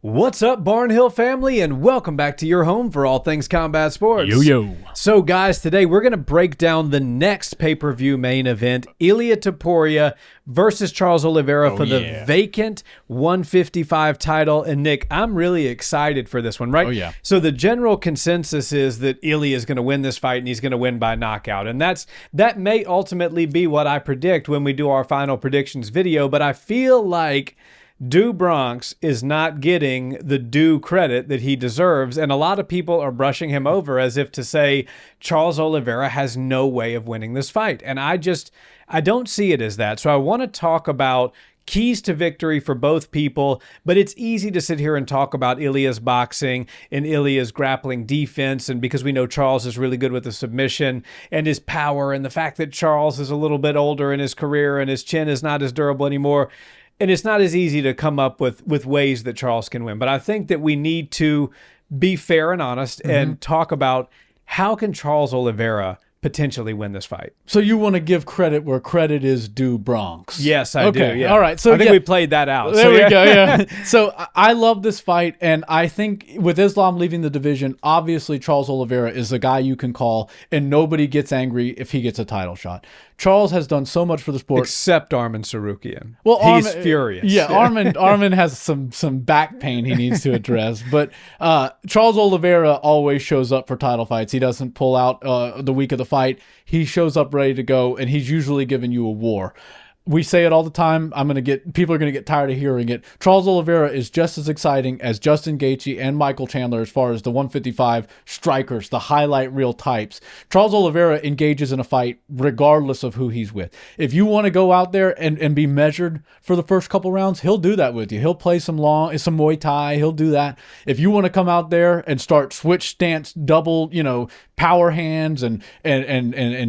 What's up, Barnhill family, and welcome back to your home for all things combat sports. Yo. So, guys, today we're going to break down the next pay-per-view main event, Ilia Topuria versus Charles Oliveira for the vacant 155 title. And, Nick, I'm really excited for this one, right? Oh, yeah. So the general consensus is that Ilia is going to win this fight, and he's going to win by knockout. And that may ultimately be what I predict when we do our final predictions video, but I feel like Bronx is not getting the due credit that he deserves, and a lot of people are brushing him over as if to say Charles Oliveira has no way of winning this fight. And I don't see it as that. So I want to talk about keys to victory for both people, but it's easy to sit here and talk about Ilia's boxing and Ilia's grappling defense, and because we know Charles is really good with the submission and his power, and the fact that Charles is a little bit older in his career and his chin is not as durable anymore. And it's not as easy to come up with ways that Charles can win. But I think that we need to be fair and honest and talk about how can Charles Oliveira potentially win this fight. So you want to give credit where credit is due, Bronx? Yes, I do. Yeah. All right. So I think we played that out. There we go. Yeah. So I love this fight, and I think with Islam leaving the division, obviously Charles Oliveira is the guy you can call, and nobody gets angry if he gets a title shot. Charles has done so much for the sport, except Arman Sarukian. Well, he's furious. Yeah, Arman has some back pain he needs to address. But Charles Oliveira always shows up for title fights. He doesn't pull out the week of the fight. He shows up ready to go, and he's usually giving you a war. We say it all the time. People are gonna get tired of hearing it. Charles Oliveira is just as exciting as Justin Gaethje and Michael Chandler as far as the 155 strikers, the highlight reel types. Charles Oliveira engages in a fight regardless of who he's with. If you want to go out there and be measured for the first couple rounds, he'll do that with you. He'll play some Muay Thai. He'll do that. If you want to come out there and start switch stance, double, power hands and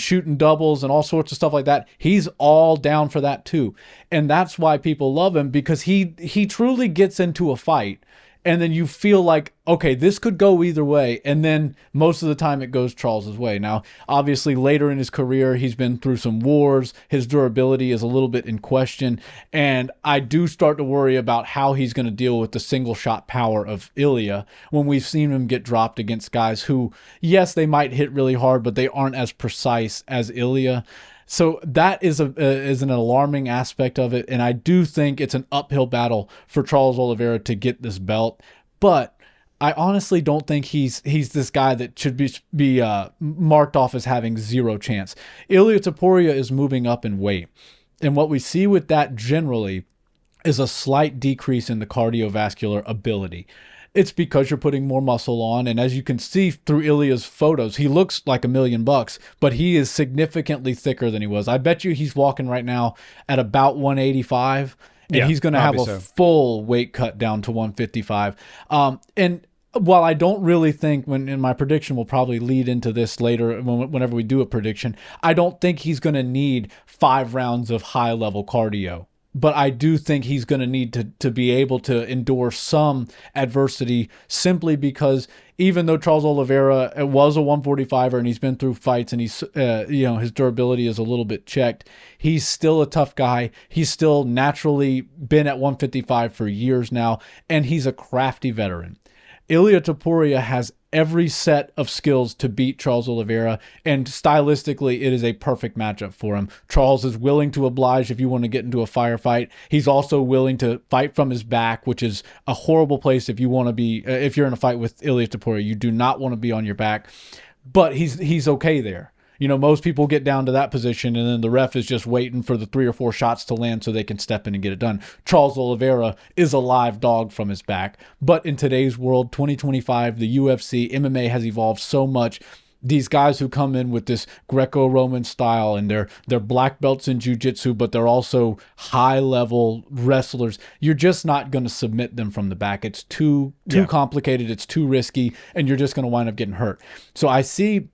shooting doubles and all sorts of stuff like that, he's all down for that too. And that's why people love him, because he truly gets into a fight and then you feel like, okay, this could go either way, and then most of the time it goes Charles's way. Now, obviously later in his career, he's been through some wars. His durability is a little bit in question, and I do start to worry about how he's going to deal with the single shot power of Ilia when we've seen him get dropped against guys who, yes, they might hit really hard, but they aren't as precise as Ilia. So that is an alarming aspect of it, and I do think it's an uphill battle for Charles Oliveira to get this belt. But I honestly don't think he's this guy that should be marked off as having zero chance. Ilia Topuria is moving up in weight, and what we see with that generally is a slight decrease in the cardiovascular ability. It's because you're putting more muscle on, and as you can see through Ilia's photos, he looks like $1 million, but he is significantly thicker than he was. I bet you he's walking right now at about 185, and he's going to have a full weight cut down to 155. And while I don't really think, in my prediction, we'll probably lead into this later whenever we do a prediction, I don't think he's going to need 5 rounds of high-level cardio. But I do think he's going to need to be able to endure some adversity, simply because even though Charles Oliveira was a 145er and he's been through fights and he's his durability is a little bit checked, he's still a tough guy. He's still naturally been at 155 for years now, and he's a crafty veteran. Ilia Topuria has every set of skills to beat Charles Oliveira, and stylistically, it is a perfect matchup for him. Charles is willing to oblige if you want to get into a firefight. He's also willing to fight from his back, which is a horrible place if you want to be. If you're in a fight with Ilia Topuria, you do not want to be on your back, but he's okay there. Most people get down to that position, and then the ref is just waiting for the 3 or 4 shots to land so they can step in and get it done. Charles Oliveira is a live dog from his back. But in today's world, 2025, the UFC, MMA has evolved so much. These guys who come in with this Greco-Roman style, and they're black belts in jiu-jitsu, but they're also high-level wrestlers. You're just not going to submit them from the back. It's too complicated. It's too risky, and you're just going to wind up getting hurt. So I see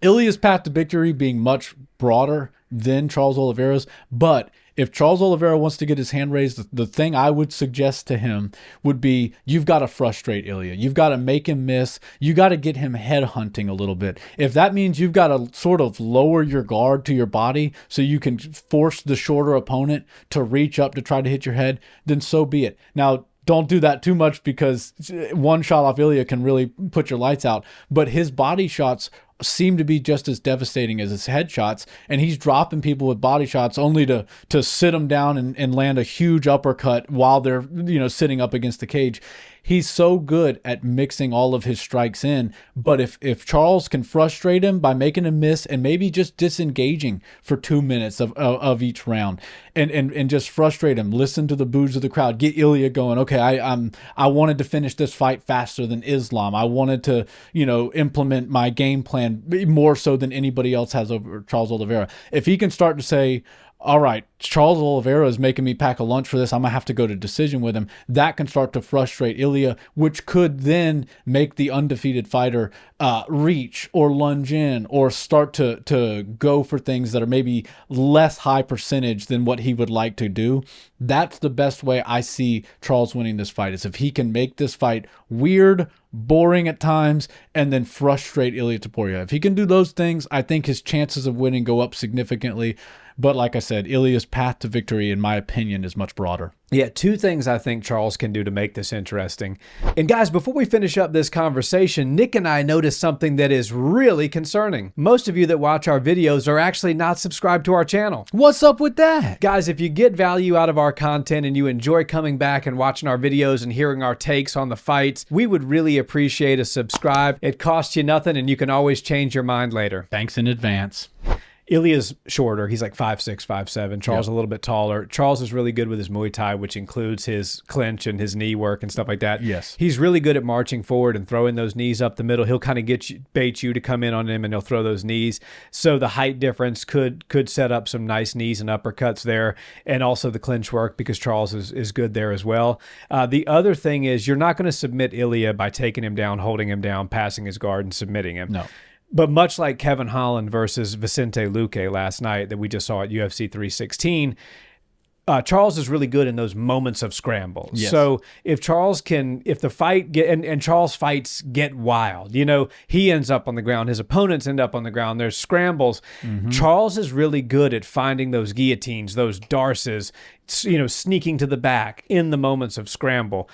Ilia's path to victory being much broader than Charles Oliveira's, but if Charles Oliveira wants to get his hand raised, the thing I would suggest to him would be, you've got to frustrate Ilia. You've got to make him miss. You got to get him head hunting a little bit. If that means you've got to sort of lower your guard to your body so you can force the shorter opponent to reach up to try to hit your head, then so be it. Now, don't do that too much, because one shot off Ilia can really put your lights out. But his body shots seem to be just as devastating as his headshots, and he's dropping people with body shots only to sit them down and land a huge uppercut while they're sitting up against the cage. He's so good at mixing all of his strikes in. But if Charles can frustrate him by making him miss and maybe just disengaging for 2 minutes of each round and just frustrate him, listen to the boos of the crowd, get Ilia going. Okay, I wanted to finish this fight faster than Islam. I wanted to, implement my game plan more so than anybody else has over Charles Oliveira. If he can start to say, all right, Charles Oliveira is making me pack a lunch for this, I'm going to have to go to decision with him, that can start to frustrate Ilia, which could then make the undefeated fighter reach or lunge in or start to go for things that are maybe less high percentage than what he would like to do. That's the best way I see Charles winning this fight, is if he can make this fight weird, boring at times, and then frustrate Ilia Topuria. If he can do those things, I think his chances of winning go up significantly. But like I said, Ilia's path to victory, in my opinion, is much broader. Yeah, two things I think Charles can do to make this interesting. And guys, before we finish up this conversation, Nick and I noticed something that is really concerning. Most of you that watch our videos are actually not subscribed to our channel. What's up with that? Guys, if you get value out of our content and you enjoy coming back and watching our videos and hearing our takes on the fights, we would really appreciate a subscribe. It costs you nothing, and you can always change your mind later. Thanks in advance. Ilia's shorter. He's like 5'6", 5'7". Charles a little bit taller. Charles is really good with his Muay Thai, which includes his clinch and his knee work and stuff like that. Yes. He's really good at marching forward and throwing those knees up the middle. He'll kind of bait you to come in on him, and he'll throw those knees. So the height difference could set up some nice knees and uppercuts there, and also the clinch work, because Charles is good there as well. The other thing is, you're not going to submit Ilia by taking him down, holding him down, passing his guard, and submitting him. No. But much like Kevin Holland versus Vicente Luque last night that we just saw at UFC 316, Charles is really good in those moments of scrambles. Yes. So if the fight and Charles fights get wild, he ends up on the ground, his opponents end up on the ground, there's scrambles. Mm-hmm. Charles is really good at finding those guillotines, those darces, sneaking to the back in the moments of scramble.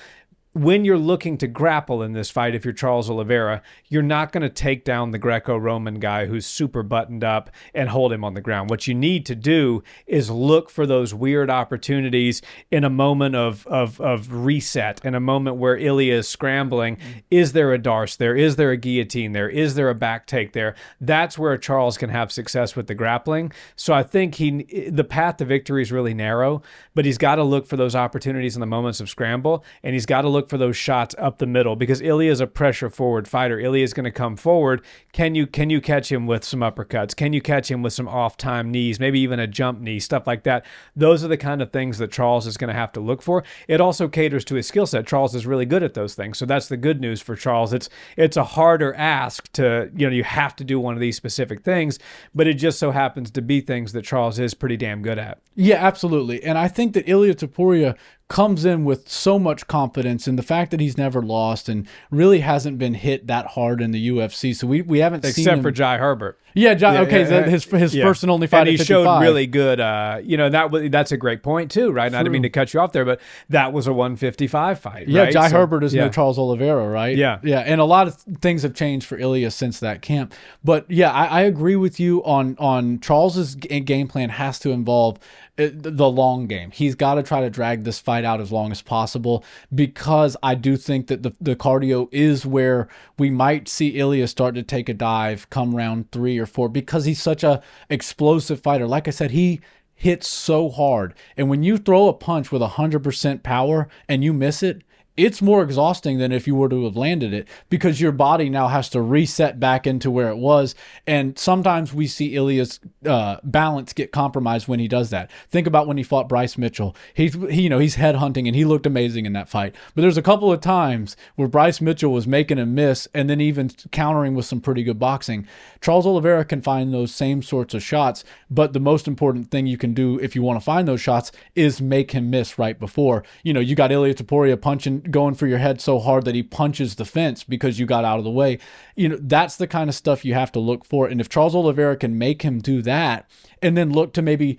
When you're looking to grapple in this fight, if you're Charles Oliveira, you're not going to take down the Greco-Roman guy who's super buttoned up and hold him on the ground. What you need to do is look for those weird opportunities in a moment of reset, in a moment where Ilia is scrambling. Is there a darce there? Is there a guillotine there? Is there a back take there? That's where Charles can have success with the grappling. So I think the path to victory is really narrow, but he's got to look for those opportunities in the moments of scramble, and he's got to look for those shots up the middle, because Ilia is a pressure forward fighter. Ilia is going to come forward. Can you catch him with some uppercuts? Can you catch him with some off-time knees, maybe even a jump knee, stuff like that? Those are the kind of things that Charles is going to have to look for. It also caters to his skill set. Charles is really good at those things. So that's the good news for Charles. It's a harder ask to, you have to do one of these specific things, but it just so happens to be things that Charles is pretty damn good at. Yeah, absolutely. And I think that Ilia Topuria comes in with so much confidence, and the fact that he's never lost and really hasn't been hit that hard in the UFC. So we haven't seen him. Except for Jai Herbert. Yeah, his first and only fight. And he at 55. showed really good. That's a great point too, right? I didn't mean to cut you off there, but that was a 155 fight. Yeah, right? Jai Herbert is no Charles Oliveira, right? Yeah, yeah, and a lot of things have changed for Ilia since that camp. But yeah, I agree with you on Charles's game plan has to involve the long game. He's got to try to drag this fight out as long as possible, because I do think that the cardio is where we might see Ilia start to take a dive come round 3 or 4, because he's such a explosive fighter. Like I said, he hits so hard, and when you throw a punch with 100% power and you miss it, it's more exhausting than if you were to have landed it, because your body now has to reset back into where it was. And sometimes we see Ilia's balance get compromised when he does that. Think about when he fought Bryce Mitchell. He's head hunting, and he looked amazing in that fight. But there's a couple of times where Bryce Mitchell was making him miss and then even countering with some pretty good boxing. Charles Oliveira can find those same sorts of shots, but the most important thing you can do if you want to find those shots is make him miss right before. You got Ilia Topuria punching, going for your head so hard that he punches the fence because you got out of the way. That's the kind of stuff you have to look for. And if Charles Oliveira can make him do that and then look to maybe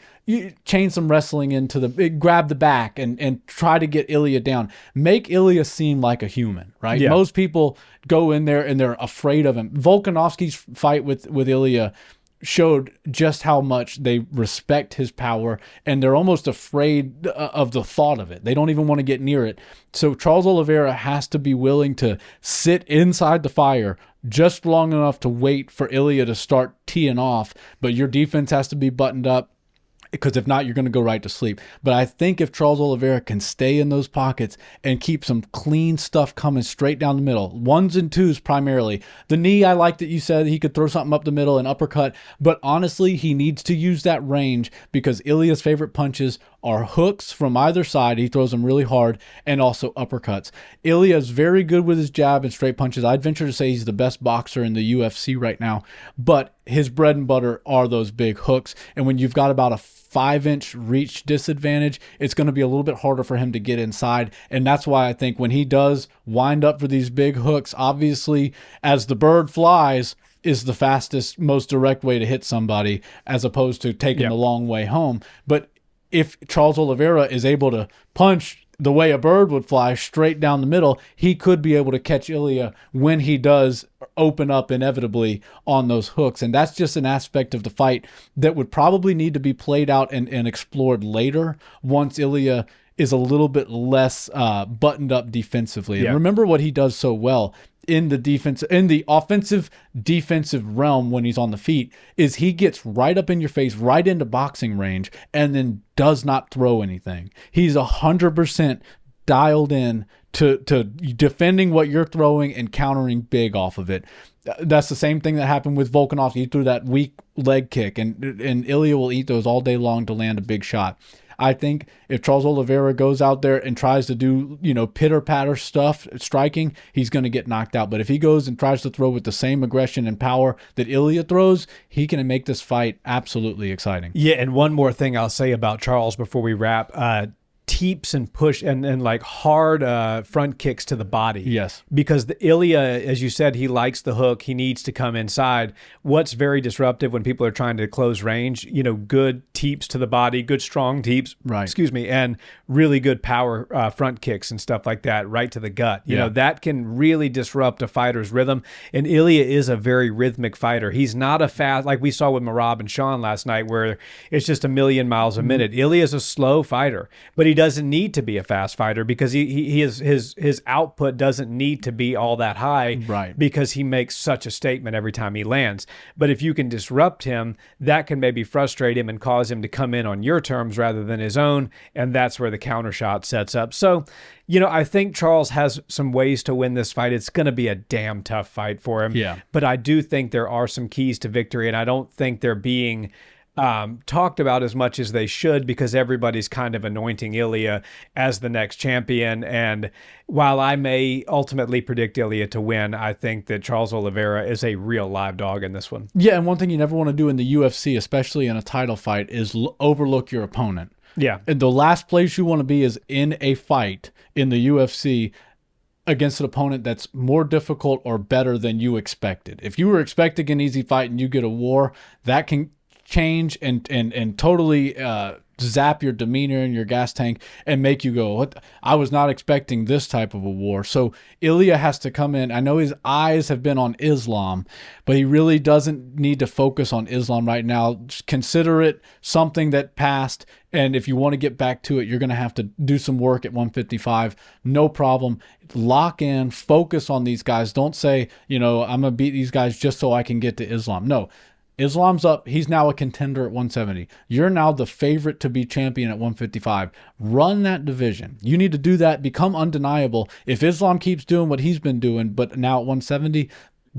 chain some wrestling into grab the back and try to get Ilia down, make Ilia seem like a human, right? Yeah. Most people go in there and they're afraid of him. Volkanovski's fight with Ilia showed just how much they respect his power, and they're almost afraid of the thought of it. They don't even want to get near it. So Charles Oliveira has to be willing to sit inside the fire just long enough to wait for Ilia to start teeing off, but your defense has to be buttoned up, because if not, you're going to go right to sleep. But I think if Charles Oliveira can stay in those pockets and keep some clean stuff coming straight down the middle, 1s and 2s primarily. The knee, I like that you said he could throw something up the middle and uppercut, but honestly, he needs to use that range because Ilia's favorite punches are hooks from either side. He throws them really hard, and also uppercuts. Ilia is very good with his jab and straight punches. I'd venture to say he's the best boxer in the UFC right now, but his bread and butter are those big hooks. And when you've got about a 5-inch reach disadvantage, it's going to be a little bit harder for him to get inside. And that's why I think when he does wind up for these big hooks, obviously as the bird flies is the fastest, most direct way to hit somebody, as opposed to taking the long way home. But if Charles Oliveira is able to punch the way a bird would fly straight down the middle, he could be able to catch Ilia when he does open up inevitably on those hooks. And that's just an aspect of the fight that would probably need to be played out and explored later once Ilia is a little bit less buttoned up defensively. And remember what he does so well in the offensive defensive realm when he's on the feet is he gets right up in your face, right into boxing range, and then does not throw anything. He's 100% dialed in to defending what you're throwing and countering big off of it. That's the same thing that happened with Volkanovski. He threw that weak leg kick, and Ilia will eat those all day long to land a big shot. I think if Charles Oliveira goes out there and tries to do, pitter-patter stuff, striking, he's going to get knocked out. But if he goes and tries to throw with the same aggression and power that Ilia throws, he can make this fight absolutely exciting. Yeah, and one more thing I'll say about Charles before we wrap. Teeps and push and like hard front kicks to the body. Yes. Because the Ilia, as you said, he likes the hook. He needs to come inside. What's very disruptive when people are trying to close range, good teeps to the body, good strong teeps, and really good power front kicks and stuff like that, right to the gut. You know, that can really disrupt a fighter's rhythm. And Ilia is a very rhythmic fighter. He's not a fast, like we saw with Merab and Sean last night, where it's just a million miles a minute. Ilia is a slow fighter, but he doesn't need to be a fast fighter because his output doesn't need to be all that high, because he makes such a statement every time he lands. But if you can disrupt him, that can maybe frustrate him and cause him to come in on your terms rather than his own, and that's where the counter shot sets up. So, I think Charles has some ways to win this fight. It's going to be a damn tough fight for him. Yeah. But I do think there are some keys to victory, and I don't think they're being talked about as much as they should, because everybody's kind of anointing Ilia as the next champion. And while I may ultimately predict Ilia to win, I think that Charles Oliveira is a real live dog in this one. Yeah, and one thing you never want to do in the UFC, especially in a title fight, is overlook your opponent. Yeah. And the last place you want to be is in a fight in the UFC against an opponent that's more difficult or better than you expected. If you were expecting an easy fight and you get a war, that can change and totally zap your demeanor and your gas tank and make you go, what? I was not expecting this type of a war. So Ilia has to come in. I know his eyes have been on Islam, but he really doesn't need to focus on Islam right now. Just consider it something that passed, and if you want to get back to it, you're going to have to do some work at 155. No problem. Lock in, focus on these guys. Don't say, I'm going to beat these guys just so I can get to Islam. No. Islam's up. He's now a contender at 170. You're now the favorite to be champion at 155. Run that division. You need to do that. Become undeniable. If Islam keeps doing what he's been doing, but now at 170,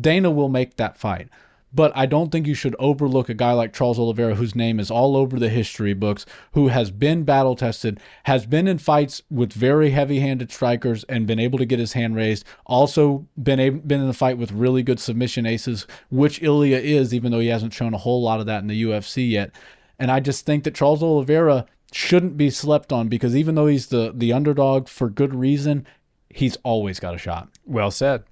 Dana will make that fight. But I don't think you should overlook a guy like Charles Oliveira, whose name is all over the history books, who has been battle-tested, has been in fights with very heavy-handed strikers and been able to get his hand raised, also been in the fight with really good submission aces, which Ilia is, even though he hasn't shown a whole lot of that in the UFC yet. And I just think that Charles Oliveira shouldn't be slept on, because even though he's the underdog for good reason, he's always got a shot. Well said.